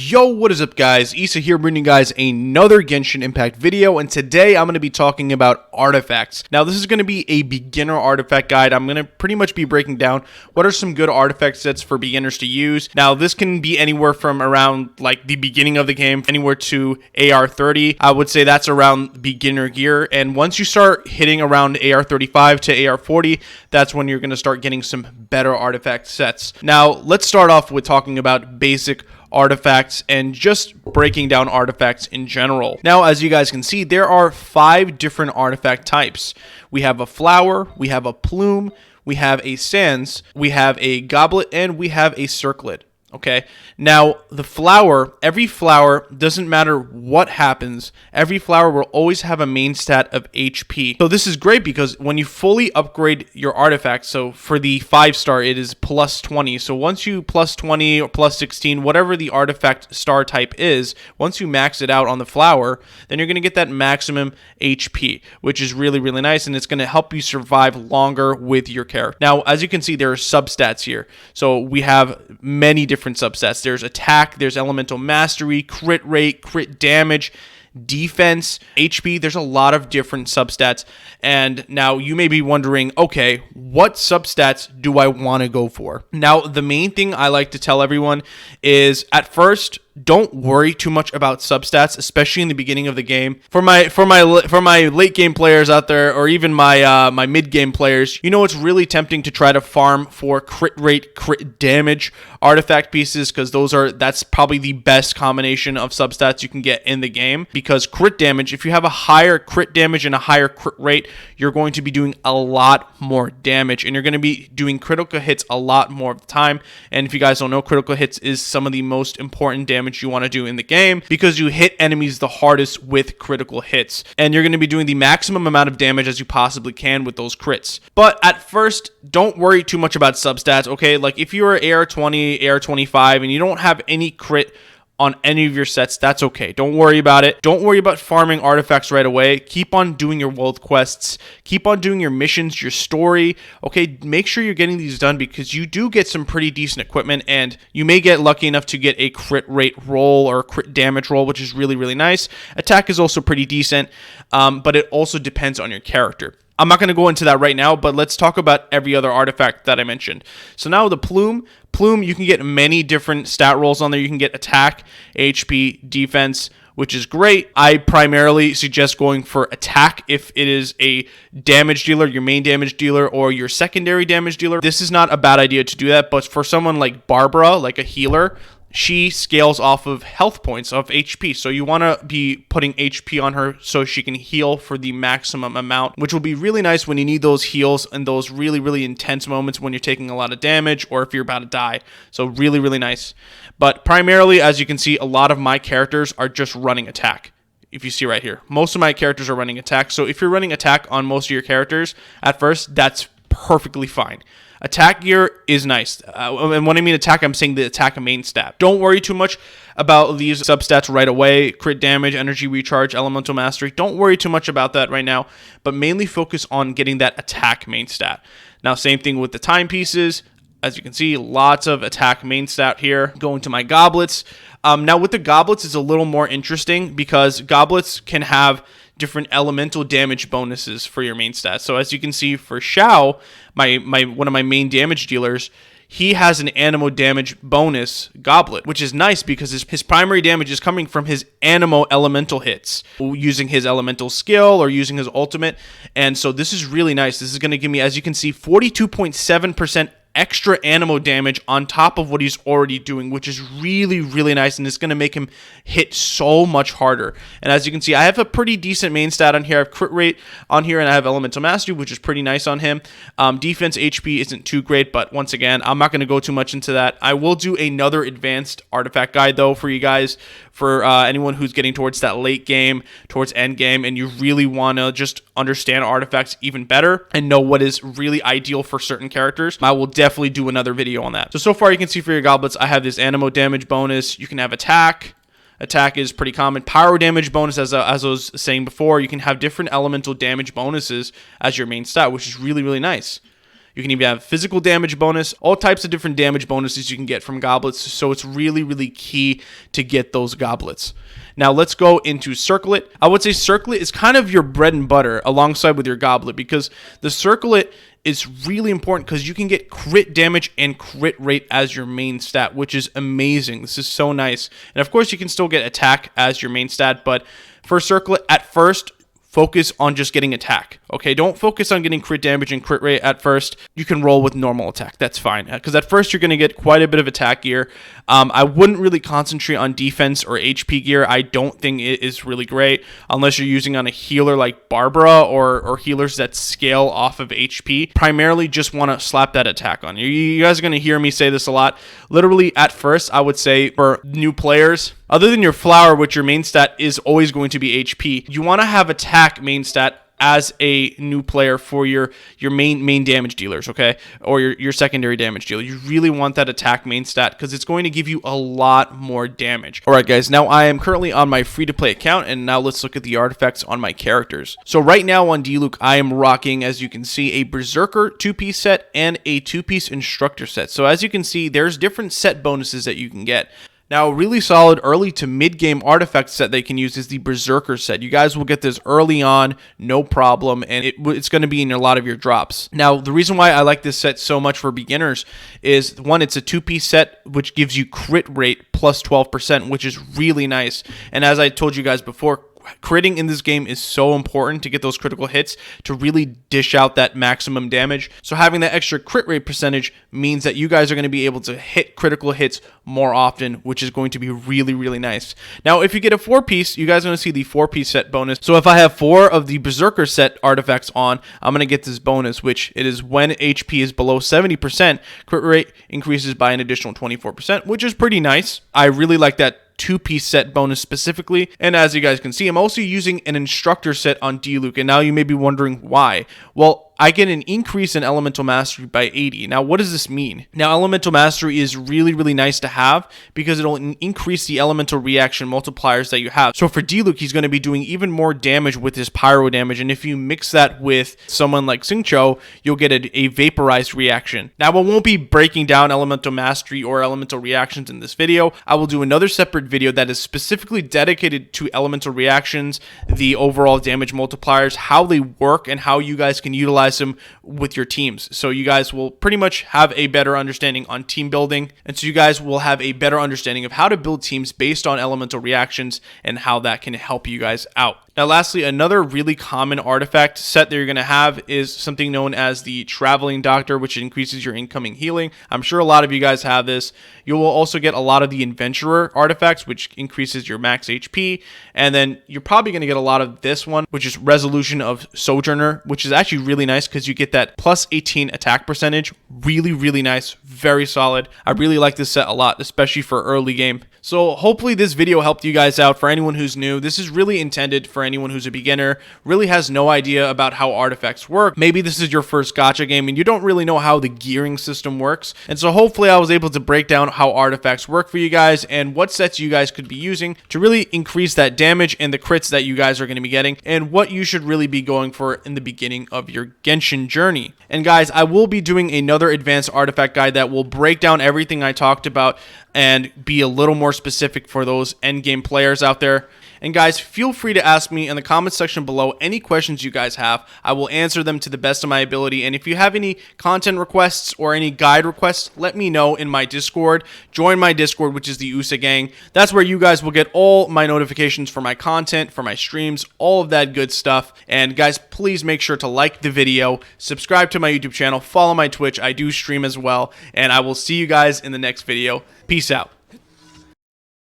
Yo, what is up guys? Esah here bringing you guys another Genshin Impact video, and today I'm going to be talking about artifacts. Now this is going to be a beginner artifact guide. I'm going to pretty much be breaking down what are some good artifact sets for beginners to use. Now this can be anywhere from around like the beginning of the game, anywhere to AR 30. I would say that's around beginner gear, and once you start hitting around AR 35 to AR 40, that's when you're going to start getting some better artifact sets. Now let's start off with talking about basic artifacts and just breaking down artifacts in general. Now, as you guys can see, there are 5 different artifact types. We have a flower, we have a plume, we have a sans, we have a goblet, and we have a circlet. Okay, now the flower, every flower, doesn't matter what happens, every flower will always have a main stat of HP. So this is great because when you fully upgrade your artifact, so for the 5-star it is plus 20. So once you plus 20 or plus 16, whatever the artifact star type is, once you max it out on the flower, then you're going to get that maximum HP, which is really, really nice, and it's going to help you survive longer with your character. Now, as you can see, there are substats here. So we have many different subsets. There's attack, there's elemental mastery, crit rate, crit damage, defense, HP. There's a lot of different substats, and now you may be wondering, okay, what substats do I want to go for? Now the main thing I like to tell everyone is, at first, don't worry too much about substats, especially in the beginning of the game. For my late game players out there, or even my my mid game players, you know it's really tempting to try to farm for crit rate, crit damage artifact pieces, because that's probably the best combination of substats you can get in the game. Because crit damage, if you have a higher crit damage and a higher crit rate, you're going to be doing a lot more damage, and you're going to be doing critical hits a lot more of the time. And if you guys don't know, critical hits is some of the most important damage you want to do in the game, because you hit enemies the hardest with critical hits, and you're going to be doing the maximum amount of damage as you possibly can with those crits. But at first, don't worry too much about substats, okay? Like if you're AR 20, AR 25, and you don't have any crit on any of your sets, that's okay. Don't worry about it. Don't worry about farming artifacts right away. Keep on doing your world quests. Keep on doing your missions, your story. Okay, make sure you're getting these done, because you do get some pretty decent equipment, and you may get lucky enough to get a crit rate roll or a crit damage roll, which is really, really nice. Attack is also pretty decent, but it also depends on your character. I'm not going to go into that right now, but let's talk about every other artifact that I mentioned. So now the plume, you can get many different stat rolls on there. You can get attack, HP, defense, which is great. I primarily suggest going for attack if it is a damage dealer, your main damage dealer, or your secondary damage dealer. This is not a bad idea to do that, but for someone like Barbara, like a healer, she scales off of health points, of HP. So you want to be putting HP on her so she can heal for the maximum amount, which will be really nice when you need those heals in those really, really intense moments when you're taking a lot of damage or if you're about to die. So really, really nice. But primarily, as you can see, a lot of my characters are just running attack. If you see right here, most of my characters are running attack. So if you're running attack on most of your characters at first, that's perfectly fine. Attack gear is nice. And when I mean attack, I'm saying the attack main stat. Don't worry too much about these substats right away. Crit damage, energy recharge, elemental mastery. Don't worry too much about that right now, but mainly focus on getting that attack main stat. Now, same thing with the timepieces. As you can see, lots of attack main stat here. Going to my goblets. Now with the goblets, it's a little more interesting, because goblets can have different elemental damage bonuses for your main stats. So as you can see for Xiao, one of my main damage dealers, he has an animo damage bonus goblet, which is nice because his primary damage is coming from his animo elemental hits, using his elemental skill or using his ultimate. And so this is really nice. This is going to give me, as you can see, 42.7% extra animo damage on top of what he's already doing, which is really, really nice, and it's going to make him hit so much harder. And as you can see, I have a pretty decent main stat on here. I have crit rate on here, and I have elemental mastery, which is pretty nice on him. Defense HP isn't too great, but once again, I'm not going to go too much into that. I will do another advanced artifact guide, though, for you guys, for anyone who's getting towards that late game, towards end game, and you really want to just understand artifacts even better and know what is really ideal for certain characters. I will definitely do another video on that. So far you can see for your goblets, I have this animo damage bonus. You can have attack. Attack is pretty common. Pyro damage bonus, as I was saying before, you can have different elemental damage bonuses as your main stat, which is really, really nice. You can even have physical damage bonus, all types of different damage bonuses you can get from goblets. So it's really, really key to get those goblets. Now let's go into Circlet. I would say Circlet is kind of your bread and butter alongside with your Goblet, because the Circlet is really important because you can get crit damage and crit rate as your main stat, which is amazing. This is so nice. And of course you can still get attack as your main stat, but for Circlet at first, focus on just getting attack. Okay, don't focus on getting crit damage and crit rate at first. You can roll with normal attack. That's fine. Because at first you're going to get quite a bit of attack gear. I wouldn't really concentrate on defense or HP gear. I don't think it is really great unless you're using on a healer like Barbara or healers that scale off of HP. Primarily just want to slap that attack on. You guys are going to hear me say this a lot. Literally at first, I would say for new players, other than your flower, which your main stat is always going to be HP, you want to have attack main stat as a new player for your main damage dealers, okay? Or your secondary damage dealer. You really want that attack main stat because it's going to give you a lot more damage. All right, guys, now I am currently on my free-to-play account, and now let's look at the artifacts on my characters. So right now on D-Luke, I am rocking, as you can see, a Berserker 2-piece set and a 2-piece Instructor set. So as you can see, there's different set bonuses that you can get. Now, a really solid early to mid-game artifact set they can use is the Berserker set. You guys will get this early on, no problem, and it's going to be in a lot of your drops. Now, the reason why I like this set so much for beginners is, one, it's a 2-piece set, which gives you crit rate plus 12%, which is really nice. And as I told you guys before, critting in this game is so important to get those critical hits to really dish out that maximum damage. So having that extra crit rate percentage means that you guys are going to be able to hit critical hits more often, which is going to be really, really nice. Now, if you get a 4-piece, you guys are going to see the 4-piece set bonus. So if I have 4 of the Berserker set artifacts on, I'm going to get this bonus, which it is when HP is below 70%, crit rate increases by an additional 24%, which is pretty nice. I really like that 2-piece set bonus specifically. And as you guys can see, I'm also using an Instructor set on D-Luke, and now you may be wondering why. Well, I get an increase in Elemental Mastery by 80. Now, what does this mean? Now, Elemental Mastery is really, really nice to have because it'll increase the elemental reaction multipliers that you have. So for D-Luke, he's going to be doing even more damage with his pyro damage, and if you mix that with someone like Xingqiu, you'll get a vaporized reaction. Now, I won't be breaking down Elemental Mastery or elemental reactions in this video. I will do another separate video that is specifically dedicated to elemental reactions, the overall damage multipliers, how they work, and how you guys can utilize them with your teams. So you guys will pretty much have a better understanding on team building, and so you guys will have a better understanding of how to build teams based on elemental reactions and how that can help you guys out. Now, lastly, another really common artifact set that you're going to have is something known as the Traveling Doctor, which increases your incoming healing. I'm sure a lot of you guys have this. You will also get a lot of the Adventurer artifacts, which increases your max HP. And then you're probably going to get a lot of this one, which is Resolution of Sojourner, which is actually really nice because you get that plus 18 attack percentage. Really, really nice. Very solid. I really like this set a lot, especially for early game. So hopefully this video helped you guys out. For anyone who's new, this is really intended for anyone who's a beginner, really has no idea about how artifacts work. Maybe this is your first gacha game and you don't really know how the gearing system works. And so hopefully I was able to break down how artifacts work for you guys and what sets you guys could be using to really increase that damage and the crits that you guys are going to be getting, and what you should really be going for in the beginning of your Genshin journey. And guys, I will be doing another advanced artifact guide that will break down everything I talked about and be a little more specific for those endgame players out there. And guys, feel free to ask me in the comments section below any questions you guys have. I will answer them to the best of my ability. And if you have any content requests or any guide requests, let me know in my Discord. Join my Discord, which is the Oosa gang. That's where you guys will get all my notifications for my content, for my streams, all of that good stuff. And guys, please make sure to like the video, subscribe to my YouTube channel, follow my Twitch. I do stream as well. And I will see you guys in the next video. Peace out.